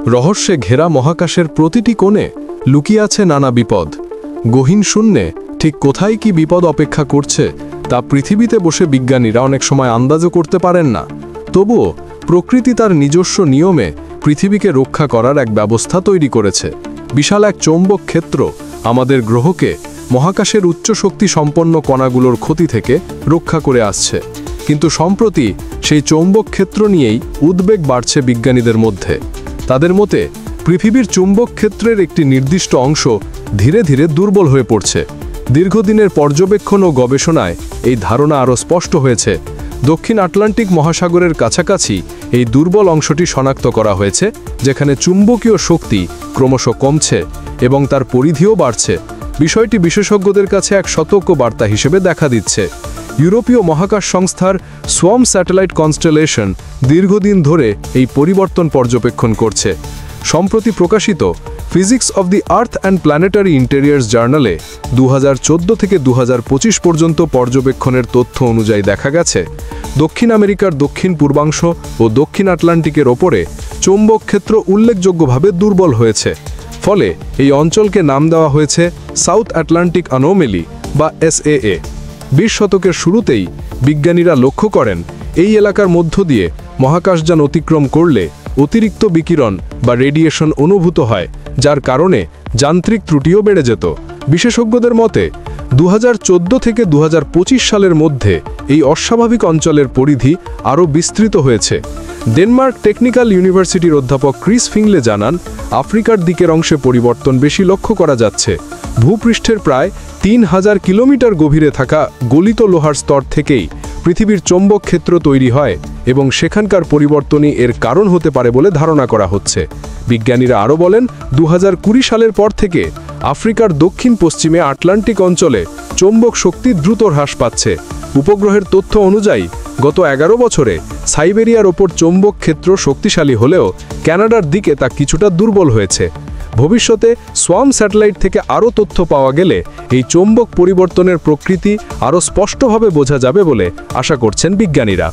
রহস্যে ঘেরা মহাকাশের প্রতিটি কোণে লুকিয়ে আছে নানা বিপদ। গহীন শূন্যে ঠিক কোথায় কি বিপদ অপেক্ষা করছে তা পৃথিবীতে বসে বিজ্ঞানীরা অনেক সময় আন্দাজও করতে পারেন না। তবুও প্রকৃতি তার নিজস্ব নিয়মে পৃথিবীকে রক্ষা করার এক ব্যবস্থা তৈরি করেছে। বিশাল এক চৌম্বক ক্ষেত্র আমাদের গ্রহকে মহাকাশের উচ্চ শক্তি সম্পন্ন কণাগুলোর ক্ষতি থেকে রক্ষা করে আসছে। কিন্তু সম্প্রতি সেই চৌম্বক ক্ষেত্র নিয়েই উদ্বেগ বাড়ছে বিজ্ঞানীদের মধ্যে। তাদের মতে পৃথিবীর চুম্বক ক্ষেত্রের একটি নির্দিষ্ট অংশ ধীরে ধীরে দুর্বল হয়ে পড়ছে। দীর্ঘদিনের পর্যবেক্ষণ ও গবেষণায় এই ধারণা আরও স্পষ্ট হয়েছে। দক্ষিণ আটলান্টিক মহাসাগরের কাছাকাছি এই দুর্বল অংশটি শনাক্ত করা হয়েছে, যেখানে চুম্বকীয় শক্তি ক্রমশ কমছে এবং তার পরিধিও বাড়ছে। বিষয়টি বিশেষজ্ঞদের কাছে এক সতর্ক বার্তা হিসেবে দেখা দিচ্ছে। ইউরোপীয় মহাকাশ সংস্থার সোয়ার্ম স্যাটেলাইট কনস্টেলেশন দীর্ঘদিন ধরে এই পরিবর্তন পর্যবেক্ষণ করছে। সম্প্রতি প্রকাশিত physics of the earth and planetary interiors জার্নালে 2014 থেকে 2025 পর্যন্ত পর্যবেক্ষণের তথ্য অনুযায়ী দেখা গেছে, দক্ষিণ আমেরিকার দক্ষিণ পূর্বাংশ ও দক্ষিণ আটলান্টিকের ওপরে চৌম্বক ক্ষেত্র উল্লেখযোগ্যভাবে দুর্বল হয়েছে। ফলে এই অঞ্চলকে নাম দেওয়া হয়েছে সাউথ আটলান্টিক অ্যানোমেলি বা SAA। 20 শতকের শুরুতেই বিজ্ঞানীরা লক্ষ্য করেন, এই এলাকার মধ্য দিয়ে মহাকাশযান অতিক্রম করলে অতিরিক্ত বিকিরণ বা রেডিয়েশন অনুভূত হয়, যার কারণে যান্ত্রিক ত্রুটিও বেড়ে যেত। বিশেষজ্ঞদের মতে 2014 থেকে 2025 সালের মধ্যে এই অস্বাভাবিক অঞ্চলের পরিধি আরও বিস্তৃত হয়েছে। ডেনমার্ক টেকনিক্যাল ইউনিভার্সিটির অধ্যাপক ক্রিস ফিংলে জানান, আফ্রিকার দিকের অংশে পরিবর্তন বেশি লক্ষ্য করা যাচ্ছে। ভূপৃষ্ঠের প্রায় 3000 কিলোমিটার গভীরে থাকা গলিত লোহার স্তর থেকেই পৃথিবীর চৌম্বক ক্ষেত্র তৈরি হয় এবং সেখানকার পরিবর্তনই এর কারণ হতে পারে বলে ধারণা করা হচ্ছে। বিজ্ঞানীরা আরও বলেন, 2020 সালের পর থেকে আফ্রিকার দক্ষিণ পশ্চিমে আটলান্টিক অঞ্চলে চৌম্বক শক্তি দ্রুত হ্রাস পাচ্ছে। উপগ্রহের তথ্য অনুযায়ী গত 11 বছরে সাইবেরিয়ার ওপর চৌম্বক ক্ষেত্র শক্তিশালী হলেও কানাডার দিকে তা কিছুটা দুর্বল হয়েছে। ভবিষ্যতে সোয়ার্ম স্যাটেলাইট থেকে আরও তথ্য পাওয়া গেলে এই চৌম্বক পরিবর্তনের প্রকৃতি আরও স্পষ্টভাবে বোঝা যাবে বলে আশা করছেন বিজ্ঞানীরা।